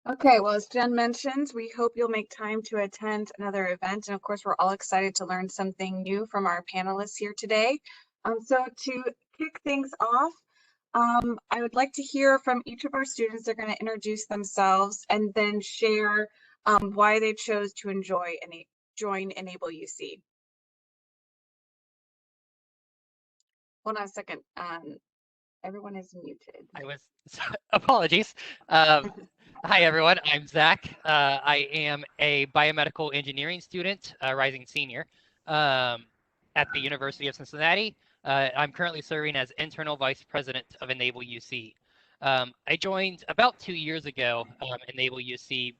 Okay, well, as Jen mentioned, we hope you'll make time to attend another event. And of course, we're all excited to learn something new from our panelists here today. So to kick things off, I would like to hear from each of our students. They're going to introduce themselves and then share why they chose to join EnableUC. Hold on a second. Everyone is muted. Apologies. Hi, everyone. I'm Zach. I am a biomedical engineering student, rising senior, at the University of Cincinnati. I'm currently serving as internal vice president of EnableUC. I joined about 2 years ago, EnableUC,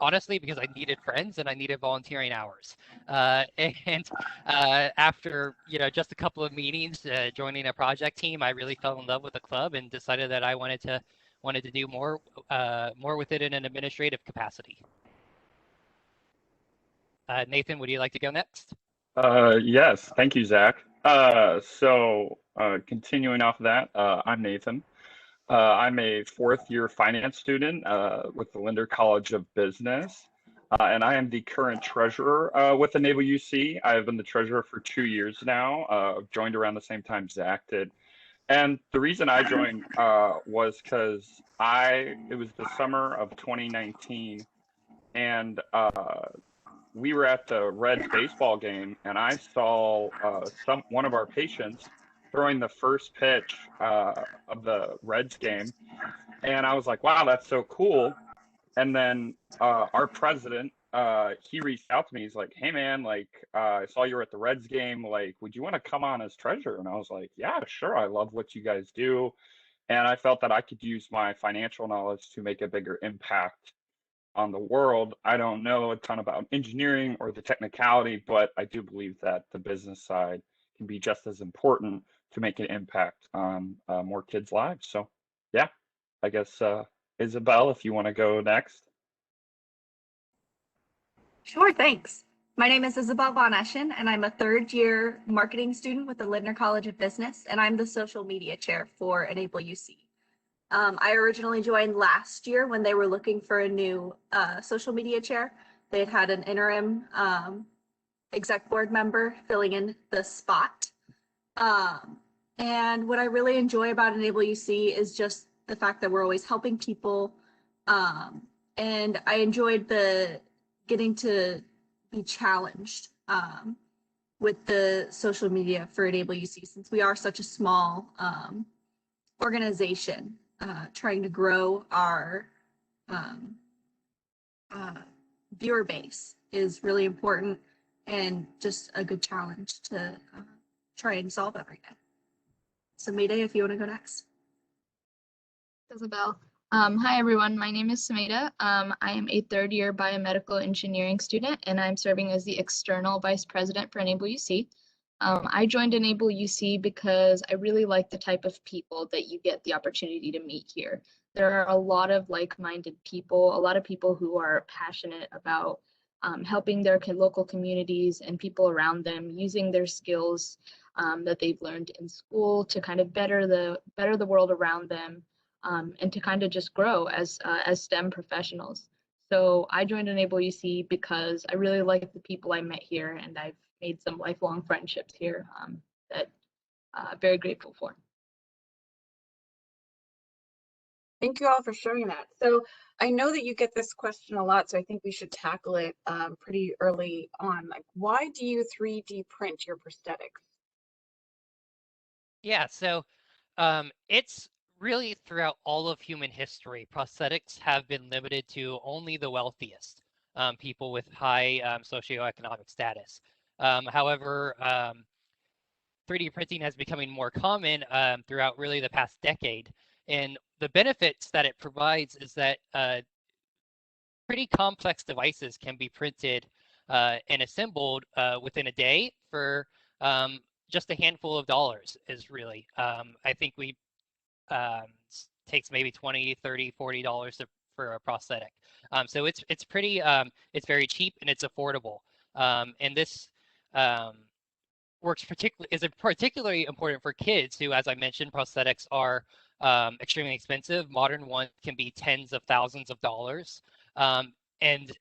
honestly, because I needed friends and I needed volunteering hours. And after just a couple of meetings, joining a project team, I really fell in love with the club and decided that I wanted to do more with it in an administrative capacity. Nathan, would you like to go next? Yes, thank you, Zach. Continuing off of that, I'm Nathan. I'm a fourth-year finance student with the Linder College of Business, and I am the current treasurer with EnableUC. I've been the treasurer for 2 years now. Joined around the same time Zach did. And the reason I joined was because it was the summer of 2019, and we were at the Reds baseball game, and I saw one of our patients throwing the first pitch of the Reds game, and I was like, "Wow, that's so cool!" And then our president, he reached out to me. He's like, "Hey, man, like I saw you were at the Reds game. Like, would you want to come on as treasurer?" And I was like, "Yeah, sure. I love what you guys do." And I felt that I could use my financial knowledge to make a bigger impact on the world. I don't know a ton about engineering or the technicality, but I do believe that the business side can be just as important to make an impact on more kids' lives. So, yeah, I guess Isabel, if you want to go next. Sure, thanks. My name is Isabel Von Eschen, and I'm a third-year marketing student with the Linder College of Business, and I'm the social media chair for EnableUC. I originally joined last year when they were looking for a new social media chair. They had an interim exec board member filling in the spot. And what I really enjoy about EnableUC is just the fact that we're always helping people. And I enjoyed getting to be challenged with the social media for EnableUC, since we are such a small organization. Trying to grow our viewer base is really important, and just a good challenge to try and solve every day. So Mayday, if you want to go next. Isabel. Hi everyone, my name is Sameda. I am a third-year biomedical engineering student, and I'm serving as the external vice president for EnableUC. I joined EnableUC because I really like the type of people that you get the opportunity to meet here. There are a lot of like-minded people, a lot of people who are passionate about helping their local communities and people around them, using their skills that they've learned in school to kind of better the world around them, and to kind of just grow as STEM professionals. So I joined EnableUC because I really like the people I met here, and I've made some lifelong friendships here that I'm very grateful for. Thank you all for sharing that. So I know that you get this question a lot, so I think we should tackle it pretty early on. Like, why do you 3D print your prosthetics? Yeah, so it's really throughout all of human history, prosthetics have been limited to only the wealthiest, people with high socioeconomic status. However, 3D printing has becoming more common throughout really the past decade. And the benefits that it provides is that pretty complex devices can be printed and assembled within a day for just a handful of dollars is really. I think we takes maybe $20, $30, $40 for a prosthetic. So it's pretty, it's very cheap and it's affordable. And this is particularly important for kids who, as I mentioned, prosthetics are extremely expensive. Modern ones can be tens of thousands of dollars. And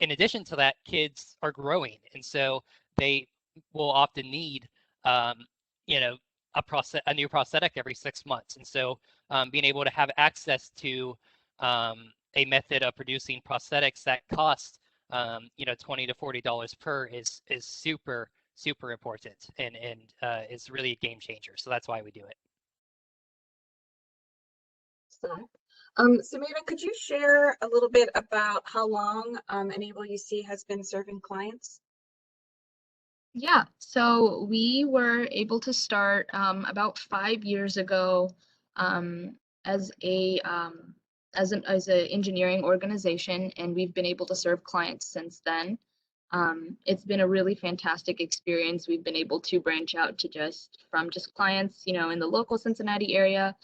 in addition to that, kids are growing, and so they will often need, you know, a new prosthetic every 6 months. And so being able to have access to a method of producing prosthetics that cost, you know, $20 to $40 per is super important, and is really a game changer. So that's why we do it. Samira, could you share a little bit about how long EnableUC has been serving clients? Yeah, so we were able to start about 5 years ago as an engineering organization, and we've been able to serve clients since then. It's been a really fantastic experience. We've been able to branch out to from clients, you know, in the local Cincinnati area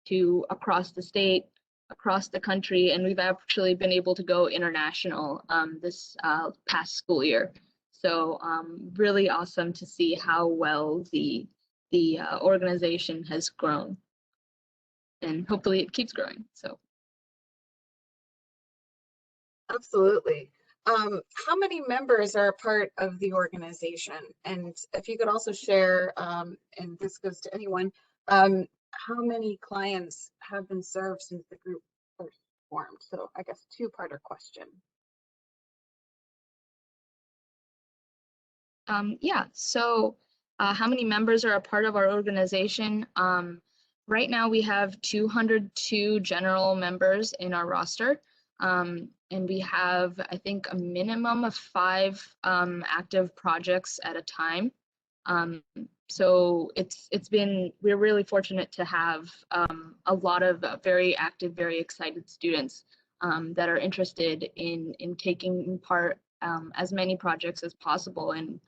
to across the state, across the country, and we've actually been able to go international this past school year. So really awesome to see how well the organization has grown, and hopefully it keeps growing. So absolutely. How many members are a part of the organization? And if you could also share, and this goes to anyone, how many clients have been served since the group first formed? So I guess two-parter question. Yeah, so how many members are a part of our organization? Right now we have 202 general members in our roster, and we have, I think, a minimum of 5 active projects at a time. So we're really fortunate to have a lot of very active, very excited students that are interested in taking part as many projects as possible, and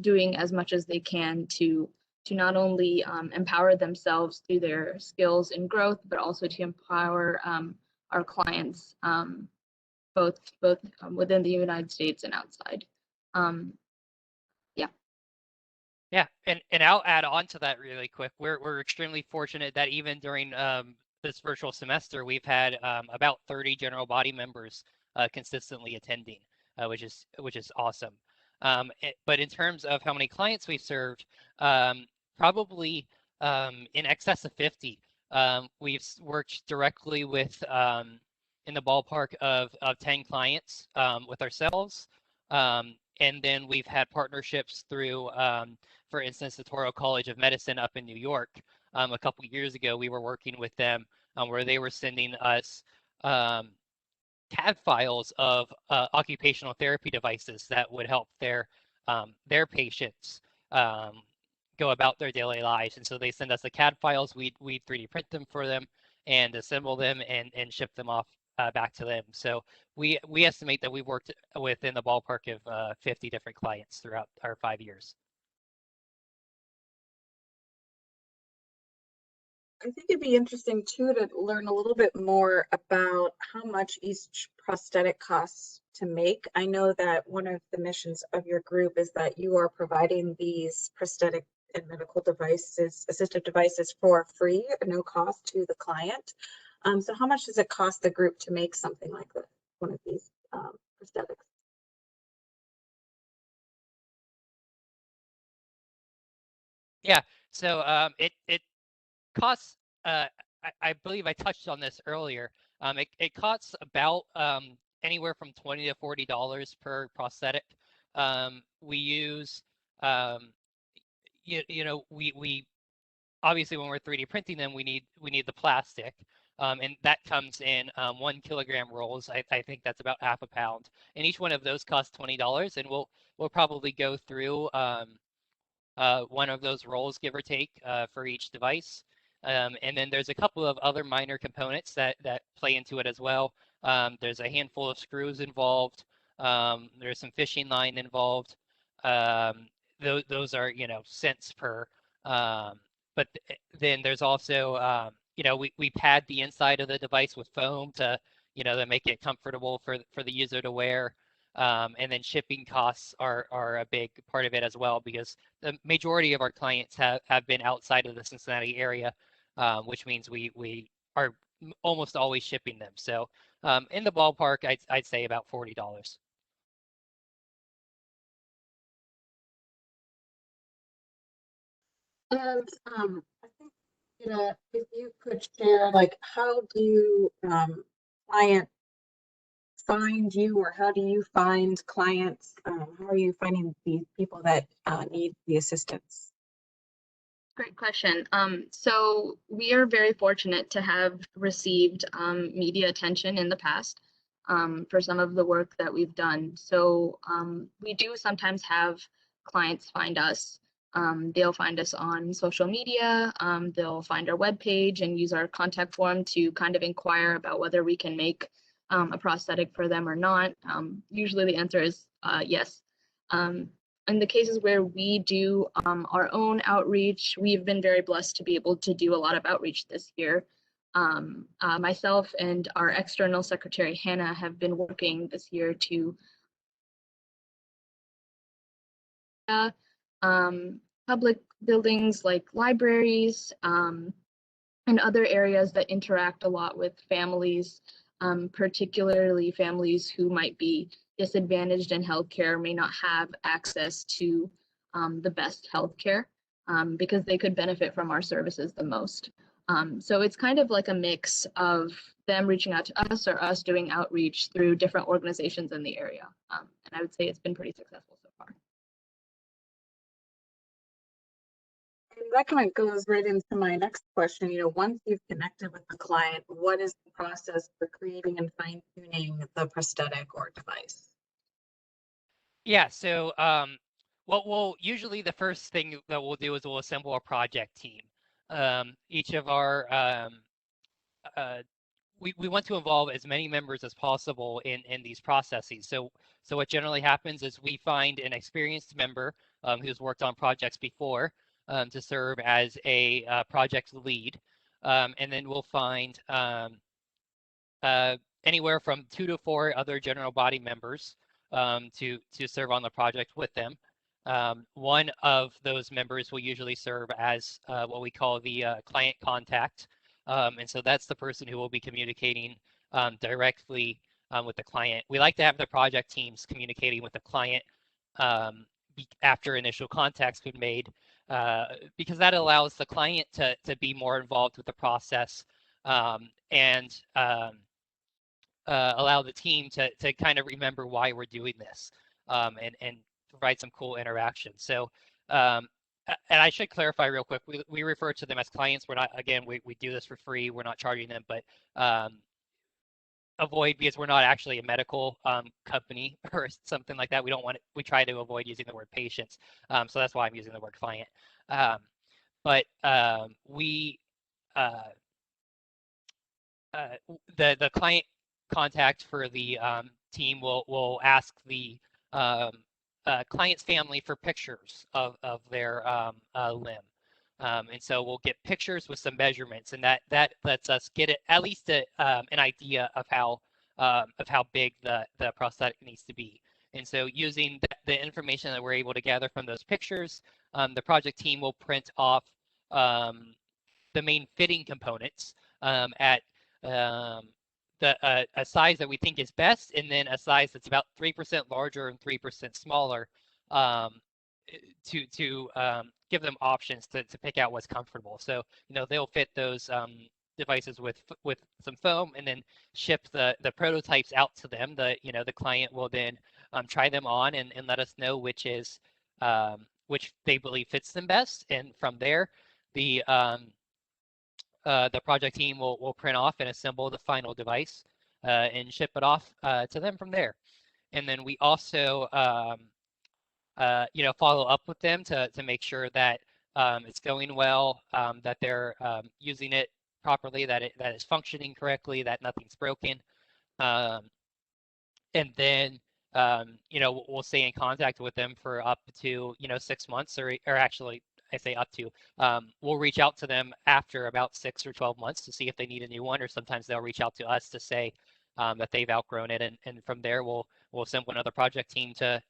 doing as much as they can to not only empower themselves through their skills and growth, but also to empower our clients, both within the United States and outside. Yeah, and I'll add on to that really quick. We're extremely fortunate that even during this virtual semester, we've had about 30 general body members consistently attending, which is awesome. But in terms of how many clients we served, probably in excess of 50. We've worked directly with in the ballpark of 10 clients with ourselves. And then we've had partnerships through, for instance, the Toro College of Medicine up in New York. A couple of years ago, we were working with them where they were sending us CAD files of occupational therapy devices that would help their patients go about their daily lives. And so they send us the CAD files, we 3D print them for them and assemble them and ship them off back to them. So we estimate that we've worked within the ballpark of 50 different clients throughout our 5 years. I think it'd be interesting too to learn a little bit more about how much each prosthetic costs to make. I know that one of the missions of your group is that you are providing these prosthetic and medical devices, assistive devices, for free, no cost to the client. So how much does it cost the group to make something like this, one of these prosthetics? Yeah, so it costs, I believe I touched on this earlier. It costs about anywhere from $20 to $40 per prosthetic. We use, you know, we obviously when we're 3D printing them, we need the plastic, and that comes in 1 kilogram rolls. I think that's about half a pound, and each one of those costs $20, and we'll probably go through one of those rolls, give or take, for each device. And then there's a couple of other minor components that play into it as well. There's a handful of screws involved. There's some fishing line involved. Those are, you know, cents per. But then there's also, you know, we pad the inside of the device with foam to, you know, to make it comfortable for the user to wear. And then shipping costs are a big part of it as well, because the majority of our clients have been outside of the Cincinnati area. which means we are almost always shipping them. So in the ballpark, I'd say about $40. And I think, if you could share, like, how do clients find you, or how do you find clients? How are you finding the people that need the assistance? Great question. So we are very fortunate to have received media attention in the past for some of the work that we've done. So we do sometimes have clients find us. They'll find us on social media. They'll find our webpage and use our contact form to kind of inquire about whether we can make a prosthetic for them or not. Usually the answer is yes. In the cases where we do our own outreach, we've been very blessed to be able to do a lot of outreach this year. Myself and our external secretary, Hannah, have been working this year to public buildings like libraries and other areas that interact a lot with families, particularly families who might be disadvantaged in healthcare, may not have access to the best healthcare because they could benefit from our services the most. So it's kind of like a mix of them reaching out to us or us doing outreach through different organizations in the area. And I would say it's been pretty successful so far. And that kind of goes right into my next question. Once you've connected with the client, what is the process for creating and fine-tuning the prosthetic or device? Yeah, so well, usually the first thing that we'll do is we'll assemble a project team. Each of our we want to involve as many members as possible in these processes. So what generally happens is we find an experienced member who's worked on projects before to serve as a project lead, and then we'll find anywhere from 2 to 4 other general body members to serve on the project with them. One of those members will usually serve as what we call the client contact. And so that's the person who will be communicating directly with the client. We like to have the project teams communicating with the client after initial contact's been made, because that allows the client to be more involved with the process and allow the team to kind of remember why we're doing this and provide some cool interaction. So, and I should clarify real quick, we refer to them as clients. We're not, again, we do this for free. We're not charging them, but avoid, because we're not actually a medical company or something like that. We don't want it, we try to avoid using the word patients. So that's why I'm using the word client. But the client contact for the team will ask the client's family for pictures of their limb. And so we'll get pictures with some measurements, and that lets us get at least an idea of how big the prosthetic needs to be. And so using the information that we're able to gather from those pictures, the project team will print off the main fitting components at a size that we think is best, and then a size that's about 3% larger and 3% smaller, to give them options to pick out what's comfortable. So they'll fit those devices with some foam, and then ship the prototypes out to them. The client will then try them on and let us know which they believe fits them best, and from there the project team will print off and assemble the final device and ship it off to them from there. And then we also follow up with them to make sure that it's going well, that they're using it properly, that it's functioning correctly, that nothing's broken. And then we'll stay in contact with them for up to 6 months, or actually I say up to. We'll reach out to them after about 6 or 12 months to see if they need a new one, or sometimes they'll reach out to us to say that they've outgrown it, and from there we'll assemble another project team to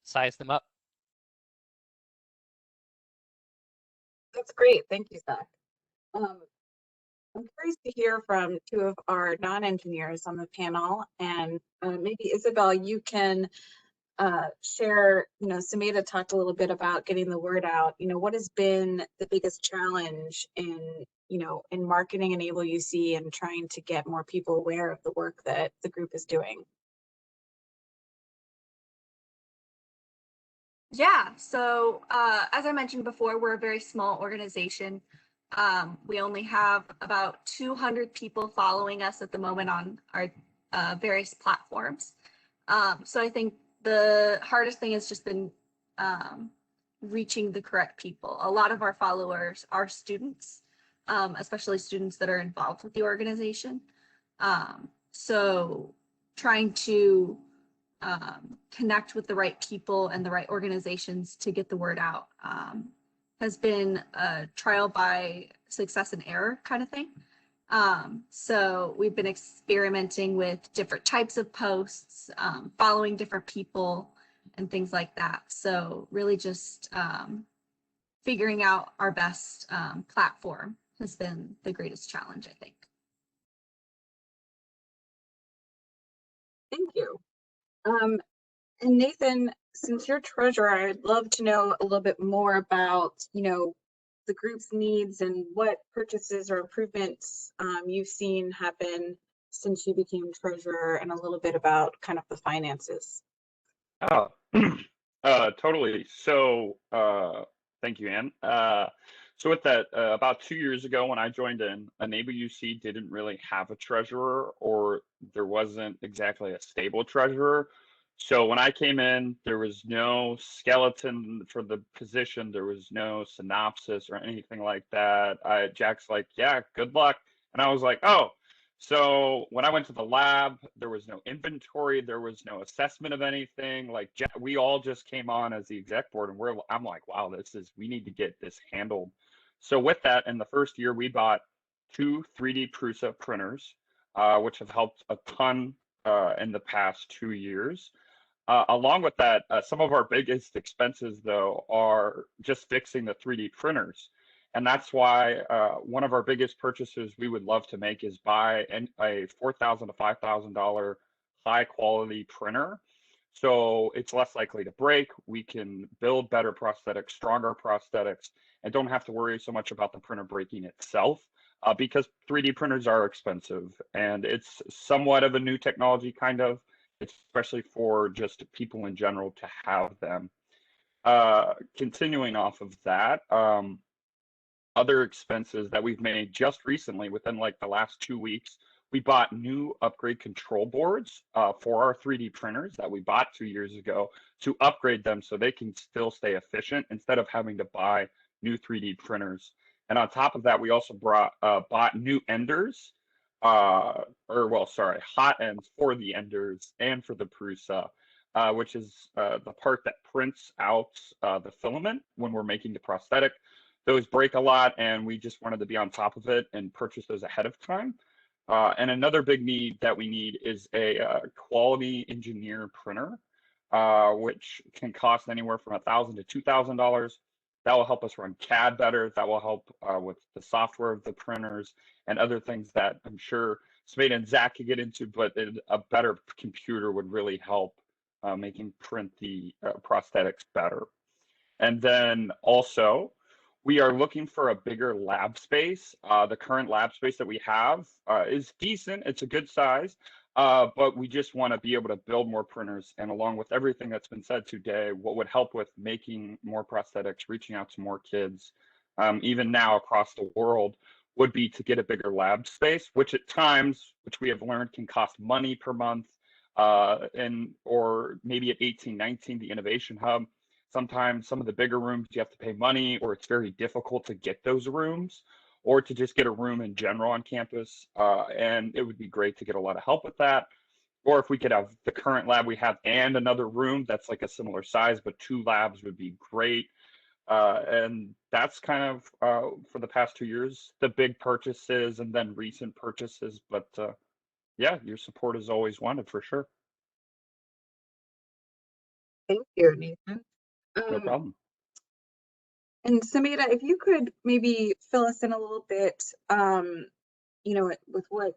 size them up. That's great. Thank you, Zach. Um, I'm curious to hear from two of our non-engineers on the panel, and maybe Isabel, you can share, Sumeda talked a little bit about getting the word out. What has been the biggest challenge in marketing EnableUC and trying to get more people aware of the work that the group is doing? Yeah, so as I mentioned before, we're a very small organization. We only have about 200 people following us at the moment on our various platforms. So I think the hardest thing has just been reaching the correct people. A lot of our followers are students, especially students that are involved with the organization. So trying to connect with the right people and the right organizations to get the word out has been a trial by success and error kind of thing. So we've been experimenting with different types of posts, following different people and things like that. So really just figuring out our best platform has been the greatest challenge, I think. Thank you. And Nathan, since you're treasurer, I'd love to know a little bit more about, the group's needs and what purchases or improvements you've seen happen since you became treasurer, and a little bit about kind of the finances. Oh, totally. So, thank you, Ann. So with that, about 2 years ago when I joined in, EnableUC didn't really have a treasurer, or there wasn't exactly a stable treasurer. So when I came in, there was no skeleton for the position. There was no synopsis or anything like that. Jack's like, yeah, good luck. And I was like, oh. So when I went to the lab, there was no inventory, there was no assessment of anything. Like we all just came on as the exec board, and I'm like, wow, we need to get this handled. So with that, in the first year, we bought 2 3D Prusa printers, which have helped a ton in the past 2 years. Along with that, some of our biggest expenses, though, are just fixing the 3D printers. And that's why one of our biggest purchases we would love to make is buy a $4,000 to $5,000 high quality printer. So it's less likely to break. We can build better prosthetics, stronger prosthetics, and don't have to worry so much about the printer breaking itself. Because 3D printers are expensive, and it's somewhat of a new technology, kind of, especially for just people in general to have them. Continuing off of that, other expenses that we've made just recently within like the last 2 weeks, we bought new upgrade control boards for our 3D printers that we bought 2 years ago to upgrade them so they can still stay efficient instead of having to buy new 3D printers. And on top of that, we also bought new enders, hot ends for the enders and for the Prusa, which is the part that prints out the filament when we're making the prosthetic. Those break a lot, and we just wanted to be on top of it and purchase those ahead of time. And another big need that we need is a quality engineer printer, which can cost anywhere from $1,000 to $2,000. That will help us run CAD better. That will help with the software of the printers and other things that I'm sure Smeda and Zach could get into, but a better computer would really help making print the prosthetics better. And then also, we are looking for a bigger lab space. The current lab space that we have is decent. It's a good size, but we just want to be able to build more printers. And along with everything that's been said today, what would help with making more prosthetics, reaching out to more kids, even now across the world, would be to get a bigger lab space, which at times, which we have learned, can cost money per month, or maybe at 1819, the Innovation Hub. Sometimes some of the bigger rooms you have to pay money, or it's very difficult to get those rooms, or to just get a room in general on campus. And it would be great to get a lot of help with that. Or if we could have the current lab we have and another room that's like a similar size, but 2 labs would be great. And that's kind of for the past 2 years, the big purchases and then recent purchases. But yeah, your support is always wanted for sure. Thank you, Nathan. No problem. And Samita, if you could maybe fill us in a little bit, with what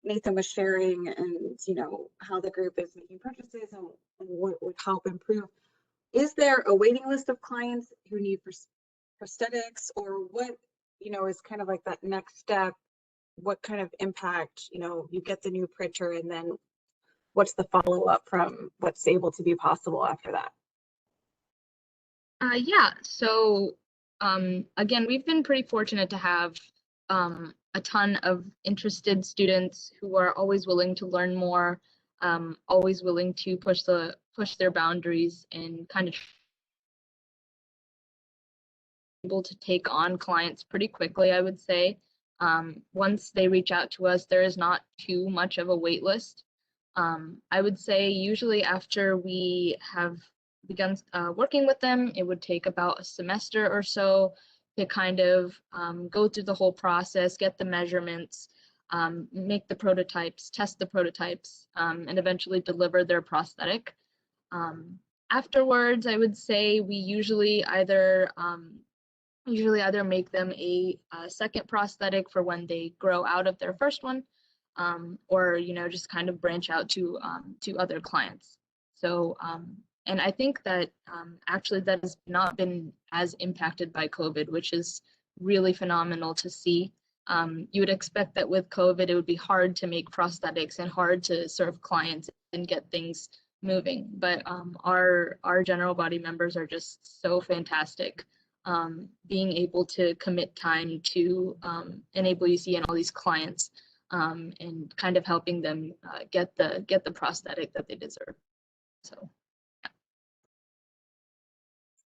Nathan was sharing and, how the group is making purchases and what would help improve. Is there a waiting list of clients who need prosthetics, or what, is kind of like that next step? What kind of impact, you get the new printer, and then what's the follow-up from what's able to be possible after that? Yeah, so again, we've been pretty fortunate to have a ton of interested students who are always willing to learn more, always willing to push their boundaries, and kind of able to take on clients pretty quickly, I would say. Once they reach out to us, there is not too much of a wait list. I would say usually after we have begun working with them, it would take about a semester or so to kind of go through the whole process, get the measurements, make the prototypes, test the prototypes, and eventually deliver their prosthetic. Afterwards, I would say we usually either make them a second prosthetic for when they grow out of their first one, or just kind of branch out to other clients. So and I think that actually that has not been as impacted by COVID, which is really phenomenal to see. You would expect that with COVID, it would be hard to make prosthetics and hard to serve clients and get things moving. But our general body members are just so fantastic. Being able to commit time to EnableUC and all these clients, and kind of helping them get the prosthetic that they deserve. So yeah.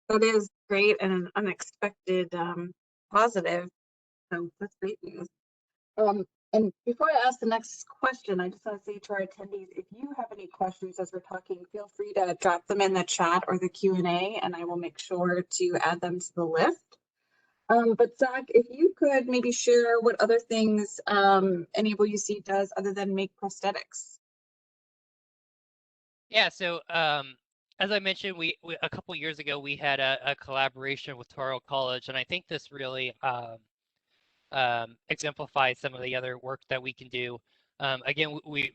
That is great and an unexpected positive. So that's great news. And before I ask the next question, I just want to say to our attendees, if you have any questions as we're talking, feel free to drop them in the chat or the Q&A, and I will make sure to add them to the list. But Zach, if you could maybe share what other things EnableUC does other than make prosthetics. Yeah, so as I mentioned, we a couple years ago, we had a collaboration with Toro College, and I think this really exemplifies some of the other work that we can do. Again, we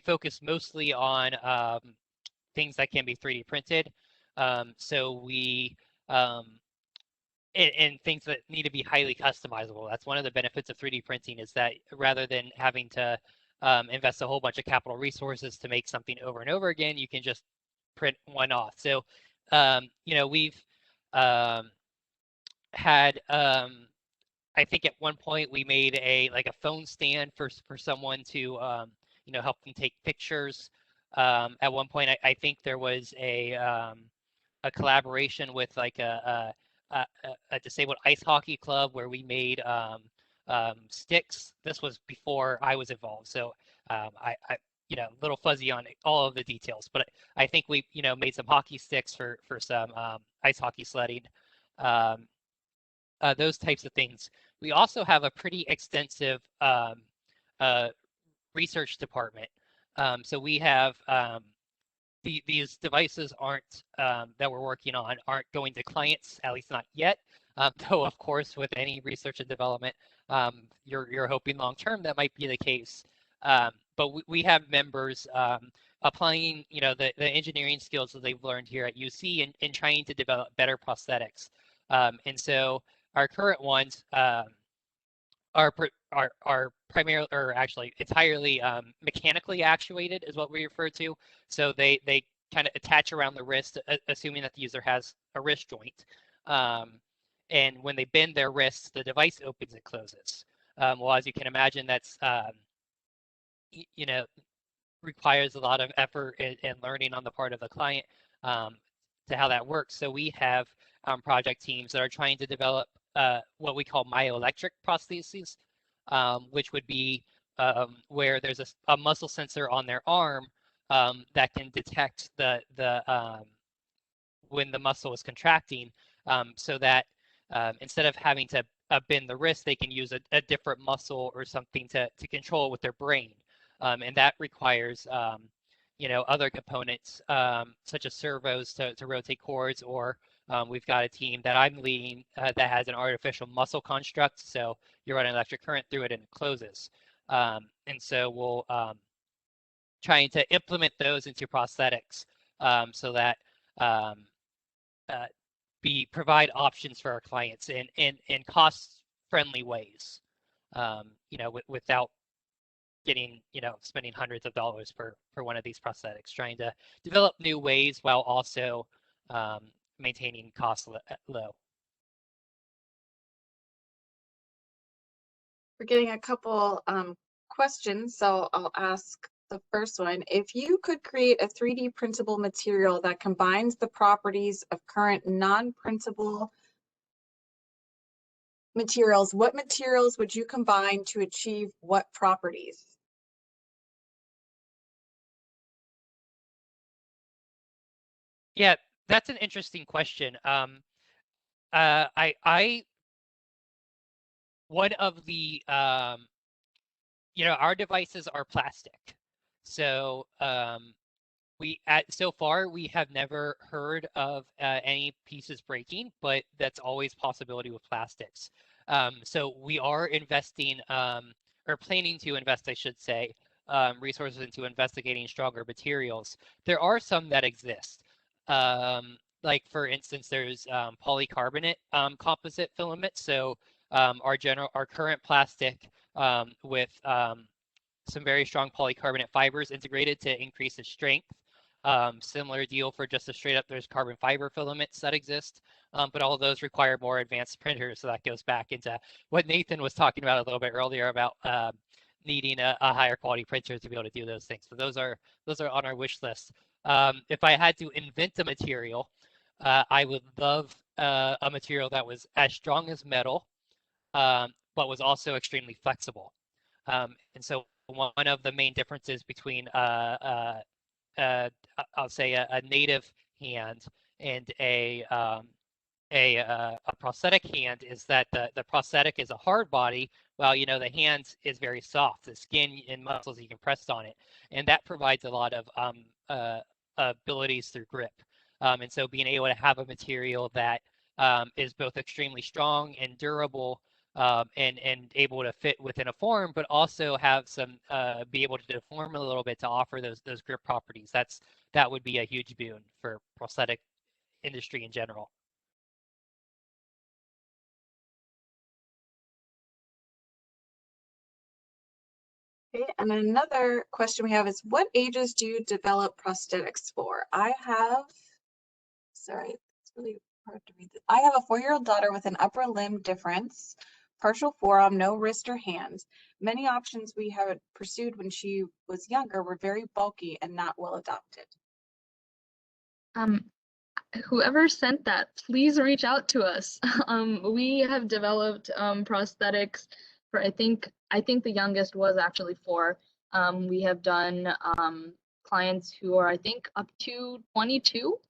focus mostly on things that can be 3D printed. So we and things that need to be highly customizable. That's one of the benefits of 3D printing, is that rather than having to invest a whole bunch of capital resources to make something over and over again, you can just print one off. So we've had I think at one point we made a phone stand for someone to help them take pictures. At one point, I think there was a collaboration with like a disabled ice hockey club where we made sticks. This was before I was involved, so I a little fuzzy on all of the details, but I think we made some hockey sticks for some ice hockey sledding. Those types of things. We also have a pretty extensive research department. So we have these devices aren't that we're working on aren't going to clients, at least not yet. Though of course, with any research and development, you're hoping long term that might be the case. But we have members applying the engineering skills that they've learned here at UC and trying to develop better prosthetics. And so our current ones are primarily, or actually entirely mechanically actuated, is what we refer to. So they kind of attach around the wrist, assuming that the user has a wrist joint. And when they bend their wrists, the device opens and closes. Well, as you can imagine, that's requires a lot of effort and learning on the part of the client to how that works. So we have project teams that are trying to develop what we call myoelectric prosthesis, which would be where there's a muscle sensor on their arm that can detect when the muscle is contracting, so that instead of having to bend the wrist, they can use a different muscle or something to control it with their brain. And that requires other components such as servos to rotate cords, or We've got a team that I'm leading that has an artificial muscle construct. So you run an electric current through it and it closes. And so we'll trying to implement those into prosthetics so that provide options for our clients in cost-friendly ways, without getting, spending hundreds of dollars for one of these prosthetics, trying to develop new ways while also maintaining costs low. We're getting a couple questions, so I'll ask the first one. If you could create a 3D printable material that combines the properties of current non-printable materials, what materials would you combine to achieve what properties? Yeah, that's an interesting question. One of the our devices are plastic, so so far we have never heard of any pieces breaking, but that's always a possibility with plastics. So we are investing or planning to invest, I should say, resources into investigating stronger materials. There are some that exist. Like for instance, there's polycarbonate composite filament. So our current plastic with some very strong polycarbonate fibers integrated to increase its strength. Similar deal for just a straight up, there's carbon fiber filaments that exist, but all of those require more advanced printers. So that goes back into what Nathan was talking about a little bit earlier about needing a higher quality printer to be able to do those things. So those are on our wish list. If I had to invent a material, I would love a material that was as strong as metal, but was also extremely flexible. And so one of the main differences between I'll say a native hand and a prosthetic hand is that the prosthetic is a hard body, while the hand is very soft. The skin and muscles, you can press on it, and that provides a lot of abilities through grip. And so being able to have a material that is both extremely strong and durable, and able to fit within a form, but also have some be able to deform a little bit to offer those grip properties. That would be a huge boon for prosthetic industry in general. Okay, and another question we have is, what ages do you develop prosthetics for? Sorry, it's really hard to read this. I have a 4-year-old daughter with an upper limb difference, partial forearm, no wrist or hands. Many options we had pursued when she was younger were very bulky and not well adopted. Whoever sent that, please reach out to us. We have developed prosthetics for I think the youngest was actually 4. We have done clients who are I think up to 22.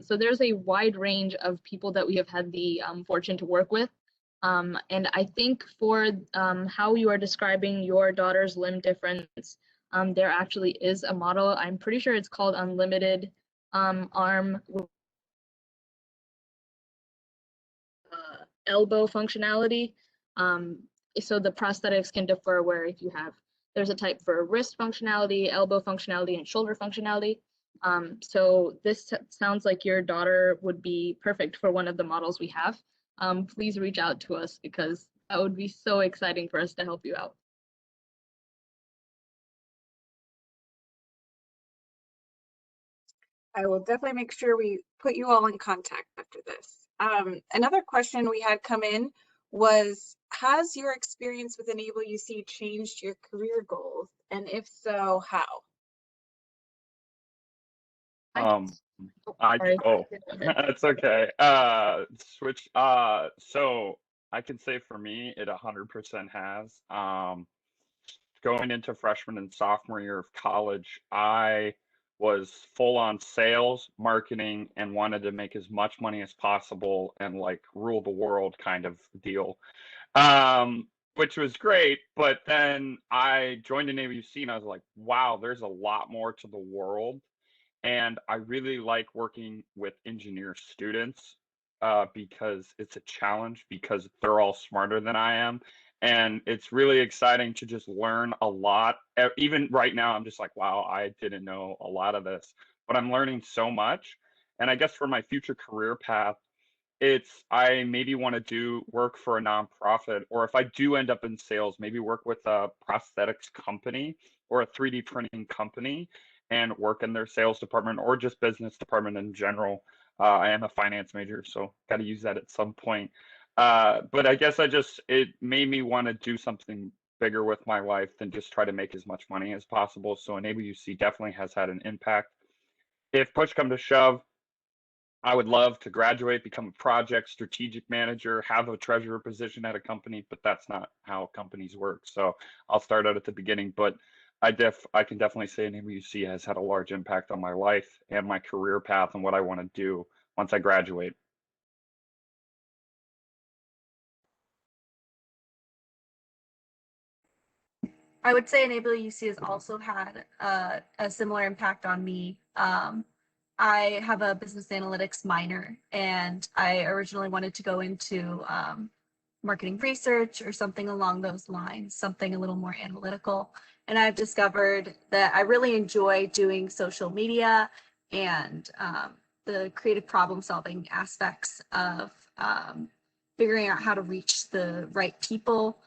So there's a wide range of people that we have had the fortune to work with. And I think for how you are describing your daughter's limb difference, there actually is a model. I'm pretty sure it's called Unlimited Arm elbow functionality. So the prosthetics can differ where if there's a type for wrist functionality, elbow functionality, and shoulder functionality. So this sounds like your daughter would be perfect for one of the models we have. Please reach out to us because that would be so exciting for us to help you out. I will definitely make sure we put you all in contact after this. Another question we had come in was, has your experience with EnableUC changed your career goals? And if so, how? It's okay. So I can say for me, it 100% has. Going into freshman and sophomore year of college, I was full on sales, marketing, and wanted to make as much money as possible and like rule the world kind of deal. Which was great, but then I joined EnableUC and I was like, wow, there's a lot more to the world. And I really like working with engineer students. because it's a challenge, because they're all smarter than I am. And it's really exciting to just learn a lot. Even right now, I'm just like, wow, I didn't know a lot of this, but I'm learning so much. And I guess for my future career path, I maybe want to do work for a nonprofit, or if I do end up in sales, maybe work with a prosthetics company or a 3D printing company and work in their sales department or just business department in general. I am a finance major, so got to use that at some point. But I guess it made me want to do something bigger with my life than just try to make as much money as possible. So EnableUC definitely has had an impact. If push come to shove, I would love to graduate, become a project strategic manager, have a treasurer position at a company, but that's not how companies work. So I'll start out at the beginning, but I can definitely say EnableUC has had a large impact on my life and my career path and what I want to do once I graduate. I would say EnableUC has also had a similar impact on me. I have a business analytics minor, and I originally wanted to go into marketing research or something along those lines, something a little more analytical. And I've discovered that I really enjoy doing social media and the creative problem solving aspects of figuring out how to reach the right people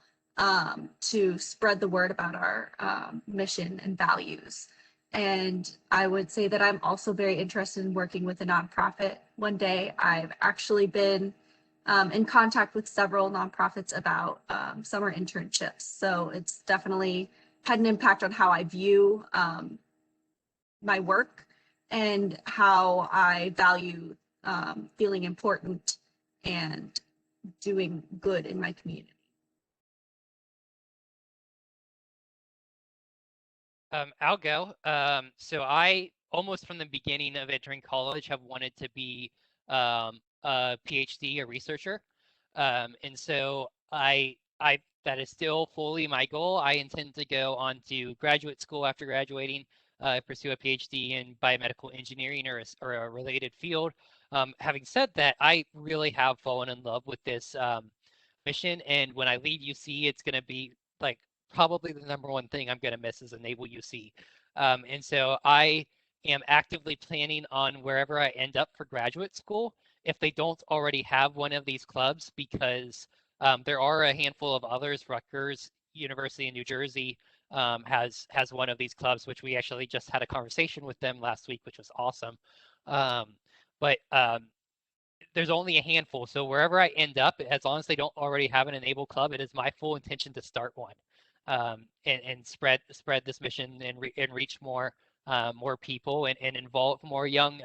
to spread the word about our mission and values. And I would say that I'm also very interested in working with a nonprofit one day. I've actually been in contact with several nonprofits about summer internships. So it's definitely had an impact on how I view my work and how I value feeling important and doing good in my community. I'll go. So I almost from the beginning of entering college have wanted to be a PhD, a researcher. And so that is still fully my goal. I intend to go on to graduate school after graduating, pursue a PhD in biomedical engineering or a related field. Having said that, I really have fallen in love with this mission. And when I leave UC, it's going to be like probably the number one thing I'm going to miss is EnableUC. And so I am actively planning on wherever I end up for graduate school, if they don't already have one of these clubs, because there are a handful of others. Rutgers University in New Jersey has one of these clubs, which we actually just had a conversation with them last week, which was awesome. But there's only a handful. So wherever I end up, as long as they don't already have an Enable club, it is my full intention to start one and spread this mission and reach more people and involve more young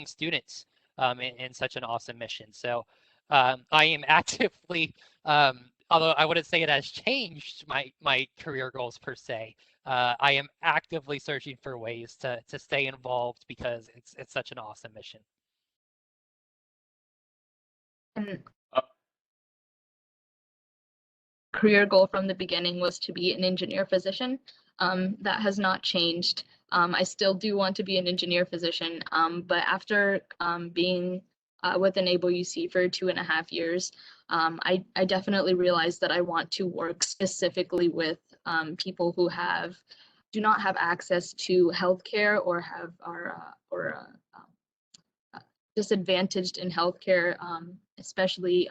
students in such an awesome mission. So I am actively, although I wouldn't say it has changed my career goals per se, I am actively searching for ways to stay involved because it's such an awesome mission. And career goal from the beginning was to be an engineer physician. That has not changed. I still do want to be an engineer physician, but after being with EnableUC for 2.5 years, I definitely realized that I want to work specifically with people who do not have access to healthcare or are disadvantaged in healthcare, especially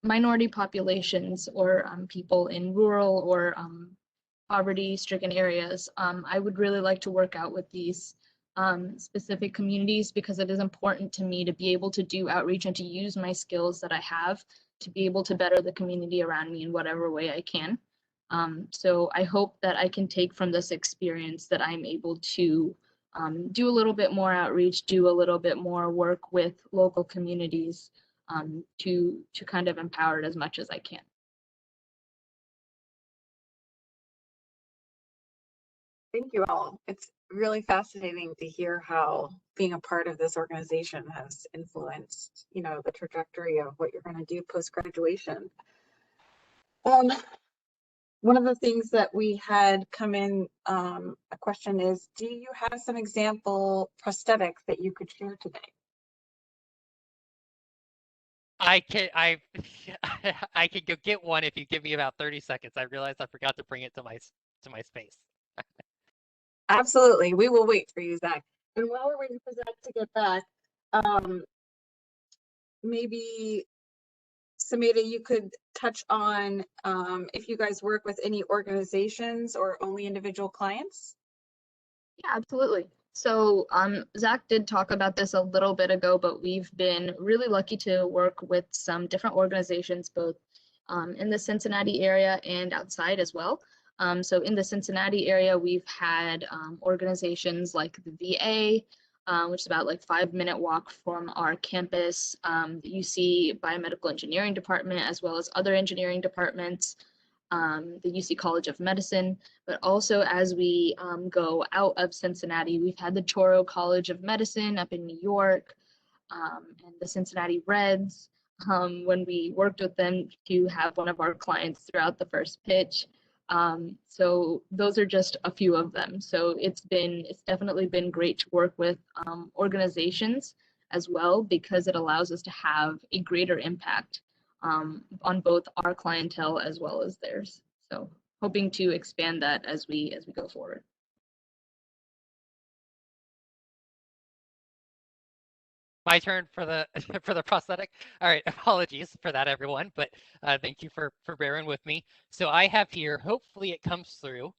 minority populations or people in rural or poverty-stricken areas. I would really like to work out with these specific communities because it is important to me to be able to do outreach and to use my skills that I have to be able to better the community around me in whatever way I can. So I hope that I can take from this experience that I'm able to do a little bit more outreach, do a little bit more work with local communities to kind of empower it as much as I can. Thank you all. It's really fascinating to hear how being a part of this organization has influenced, the trajectory of what you're going to do post-graduation. One of the things that we had come in, a question is, do you have some example prosthetics that you could share today? I can I I can go get one if you give me about 30 seconds. I realized I forgot to bring it to my space. Absolutely. We will wait for you, Zach. And while we're waiting for Zach to get back, maybe Samita, you could touch on if you guys work with any organizations or only individual clients. Yeah, absolutely. So Zach did talk about this a little bit ago, but we've been really lucky to work with some different organizations, both in the Cincinnati area and outside as well. So in the Cincinnati area, we've had organizations like the VA, which is about like 5-minute walk from our campus, the UC Biomedical Engineering Department, as well as other engineering departments, the UC College of Medicine, but also as we go out of Cincinnati, we've had the Touro College of Medicine up in New York, and the Cincinnati Reds, when we worked with them to have one of our clients throughout the first pitch. So those are just a few of them. So it's definitely been great to work with organizations as well, because it allows us to have a greater impact on both our clientele as well as theirs. So hoping to expand that as we go forward. My turn for the for the prosthetic. All right, apologies for that, everyone, but thank you for bearing with me. So I have here, hopefully it comes through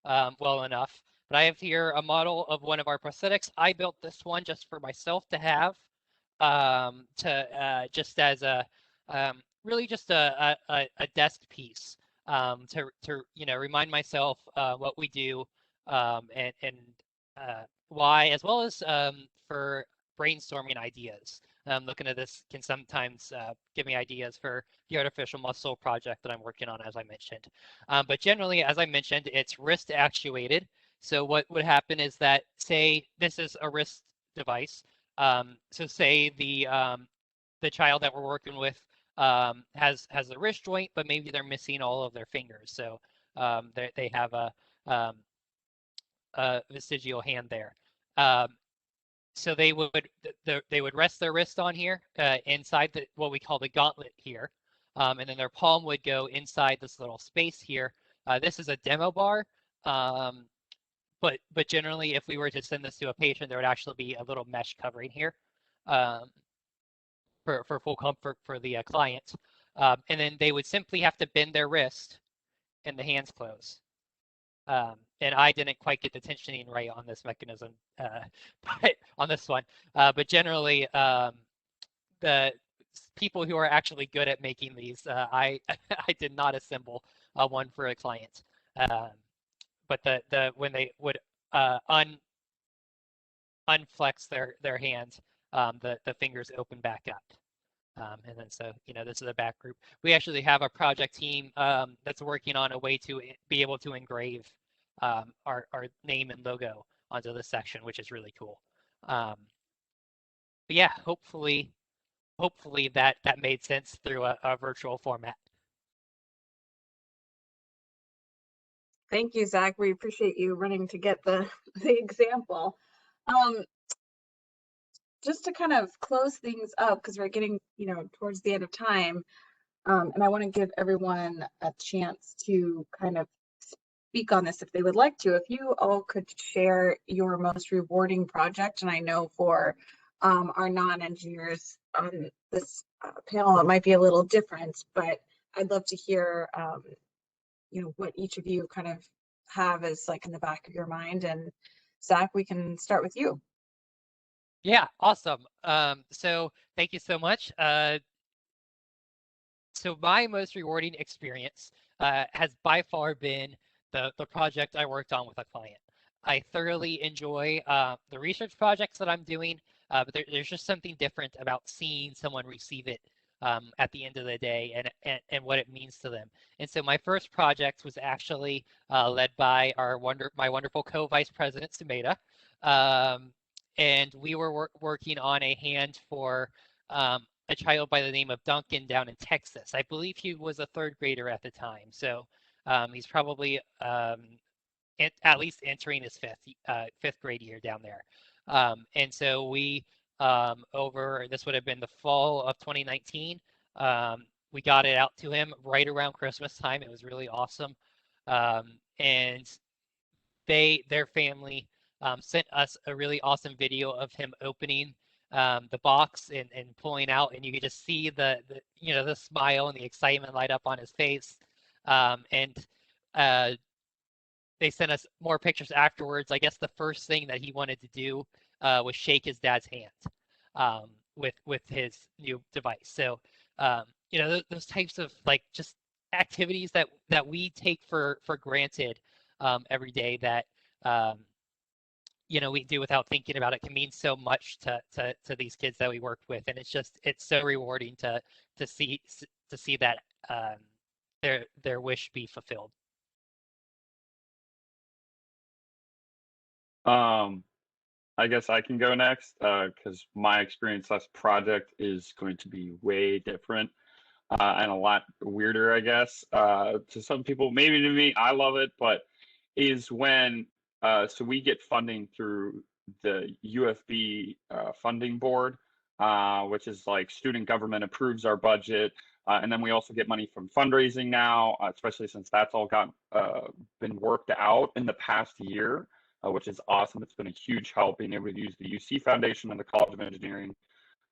well enough, but I have here a model of one of our prosthetics. I built this one just for myself to have, just as a really just a desk piece, to remind myself what we do, and why, as well as for brainstorming ideas. Looking at this can sometimes give me ideas for the artificial muscle project that I'm working on, as I mentioned. But generally, as I mentioned, it's wrist actuated. So what would happen is that, say this is a wrist device. So say the child that we're working with has a wrist joint, but maybe they're missing all of their fingers. So they have a vestigial hand there. So they would rest their wrist on here, inside what we call the gauntlet here, and then their palm would go inside this little space here. This is a demo bar, but generally, if we were to send this to a patient, there would actually be a little mesh covering here, for full comfort for the client, and then they would simply have to bend their wrist, and the hands close. And I didn't quite get the tensioning right on this mechanism, but on this one. But generally, the people who are actually good at making these, I I did not assemble one for a client. But when they would unflex their hands, the fingers open back up. And then so, this is a back group. We actually have a project team that's working on a way to be able to engrave our name and logo onto this section, which is really cool. But yeah, hopefully that made sense through a virtual format. Thank you, Zach. We appreciate you running to get the example. Just to kind of close things up, because we're getting towards the end of time, and I want to give everyone a chance to kind of speak on this if they would like to. If you all could share your most rewarding project, and I know for our non-engineers on this panel it might be a little different, but I'd love to hear what each of you kind of have as like in the back of your mind. And Zach, we can start with you. Yeah, awesome. So thank you so much. So my most rewarding experience has by far been the project I worked on with a client. I thoroughly enjoy the research projects that I'm doing, but there's just something different about seeing someone receive it at the end of the day, and what it means to them. And so my first project was actually led by my wonderful co-vice president, Sumeda. And we were working on a hand for a child by the name of Duncan down in Texas. I believe he was a 3rd grader at the time. So he's probably at least entering his fifth grade year down there. And so we, this would have been the fall of 2019, We got it out to him right around Christmas time. It was really awesome. And their family sent us a really awesome video of him opening the box and pulling out, and you could just see the smile and the excitement light up on his face. And they sent us more pictures afterwards. I guess the first thing that he wanted to do was shake his dad's hand with his new device. So those types of like just activities that we take for granted every day that we do without thinking about it can mean so much to these kids that we work with, and it's so rewarding to see that their wish be fulfilled. I guess I can go next because my experience last project is going to be way different and a lot weirder, I guess. To some people, maybe to me, I love it, but is when so we get funding through the UFB funding board, which is like student government approves our budget. And then we also get money from fundraising now, especially since that's all been worked out in the past year, which is awesome. It's been a huge help being able to use the UC Foundation and the College of Engineering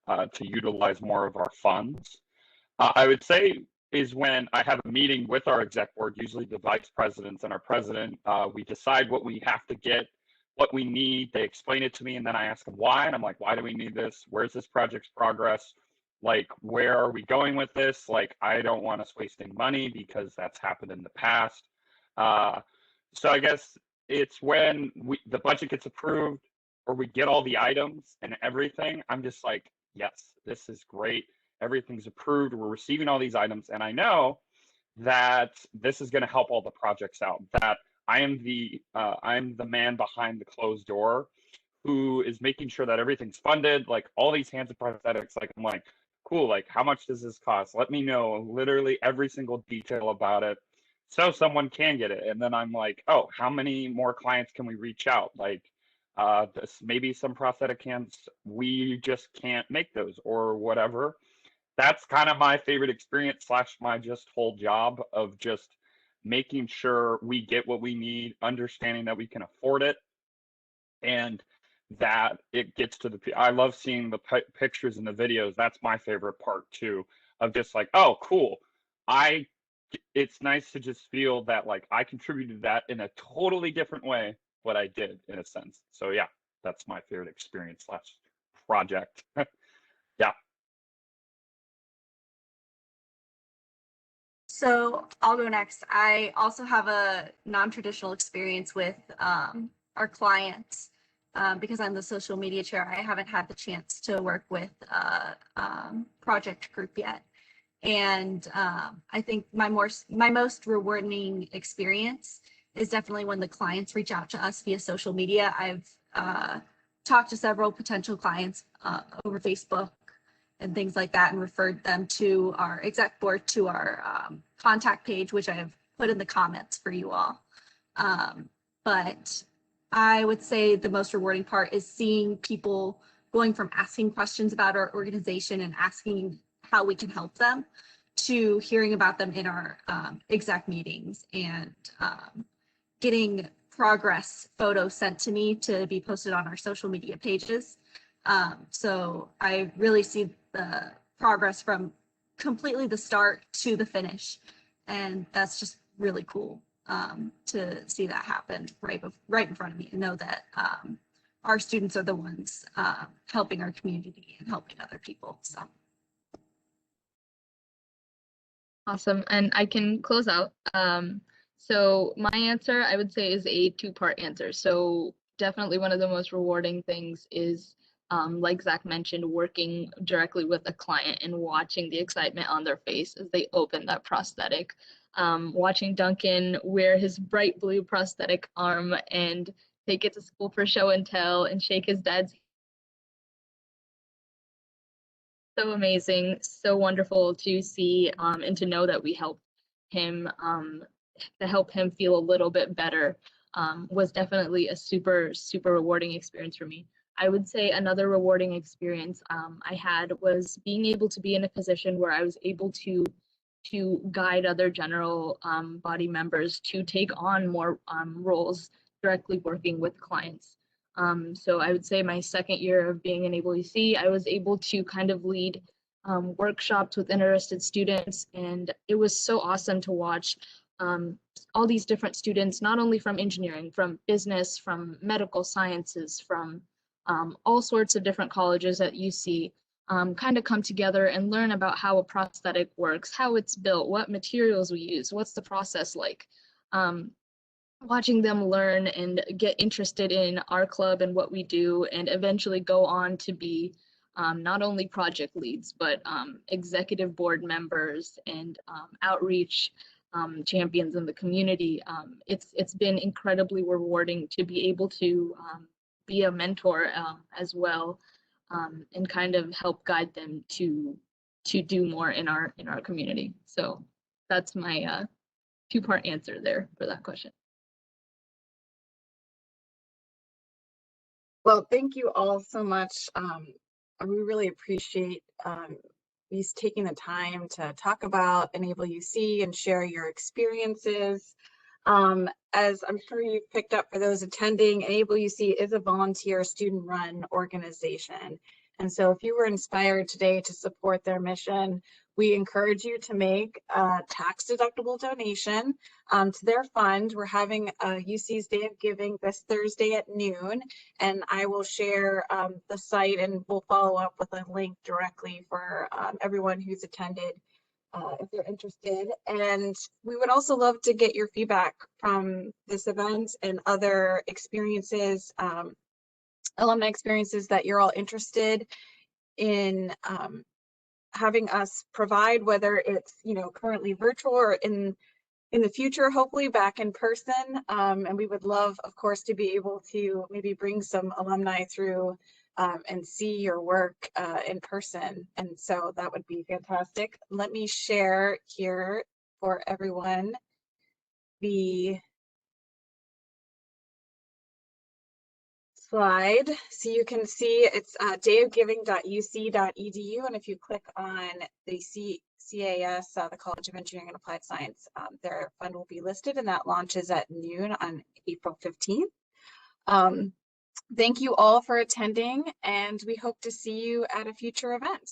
to utilize more of our funds. I would say is when I have a meeting with our exec board, usually the vice presidents and our president. We decide what we have to get, what we need. They explain it to me, and then I ask them why. And I'm like, why do we need this? Where's this project's progress? Like, where are we going with this? Like, I don't want us wasting money because that's happened in the past. So I guess it's when the budget gets approved or we get all the items and everything. I'm just like, yes, this is great. Everything's approved. We're receiving all these items. And I know that this is going to help all the projects out, that I'm the man behind the closed door who is making sure that everything's funded, like all these hands of prosthetics. Like, I'm like, cool, like how much does this cost? Let me know literally every single detail about it so someone can get it. And then I'm like, oh, how many more clients can we reach out? Like maybe some prosthetic hands, we just can't make those or whatever. That's kind of my favorite experience / my just whole job of just making sure we get what we need, understanding that we can afford it, and that it gets to I love seeing the pictures and the videos. That's my favorite part too, of just like, oh, cool. It's nice to just feel that like I contributed that in a totally different way, what I did in a sense. So yeah, that's my favorite experience / project. Yeah. So I'll go next. I also have a non-traditional experience with our clients because I'm the social media chair. I haven't had the chance to work with a project group yet. And I think my most rewarding experience is definitely when the clients reach out to us via social media. I've talked to several potential clients over Facebook and things like that, and referred them to our exec board, to our contact page, which I have put in the comments for you all. But I would say the most rewarding part is seeing people going from asking questions about our organization and asking how we can help them to hearing about them in our exec meetings and getting progress photos sent to me to be posted on our social media pages. So I really see the progress from completely the start to the finish. And that's just really cool to see that happen right in front of me, and know that our students are the ones helping our community and helping other people. So. Awesome. And I can close out. So my answer, I would say, is a two-part answer. So definitely one of the most rewarding things is, like Zach mentioned, working directly with a client and watching the excitement on their face as they open that prosthetic. Watching Duncan wear his bright blue prosthetic arm and take it to school for show and tell and shake his dad's hand. So amazing, so wonderful to see and to know that we helped him, to help him feel a little bit better, was definitely a super rewarding experience for me. I would say another rewarding experience I had was being able to be in a position where I was able to guide other general body members to take on more roles directly working with clients. So I would say my second year of being in EnableUC, I was able to kind of lead workshops with interested students, and it was so awesome to watch all these different students, not only from engineering, from business, from medical sciences, from all sorts of different colleges at UC, kind of come together and learn about how a prosthetic works, how it's built, what materials we use, what's the process like. Watching them learn and get interested in our club and what we do, and eventually go on to be not only project leads, but executive board members and outreach champions in the community. It's been incredibly rewarding to be able to be a mentor as well, and kind of help guide them to do more in our community. So that's my two-part answer there for that question. Well, thank you all so much. We really appreciate you taking the time to talk about EnableUC and share your experiences. As I'm sure you've picked up for those attending, EnableUC is a volunteer student-run organization. And so if you were inspired today to support their mission, we encourage you to make a tax-deductible donation to their fund. We're having a UC's Day of Giving this Thursday at noon, and I will share the site, and we'll follow up with a link directly for everyone who's attended if you're interested. And we would also love to get your feedback from this event and other experiences, alumni experiences that you're all interested in having us provide, whether it's currently virtual or in the future, hopefully back in person. And we would love, of course, to be able to maybe bring some alumni through and see your work in person. And so that would be fantastic. Let me share here for everyone the slide so you can see. It's dayofgiving.uc.edu, and if you click on the CAS, the College of Engineering and Applied Science, their fund will be listed, and that launches at noon on April 15th. Thank you all for attending, and we hope to see you at a future event.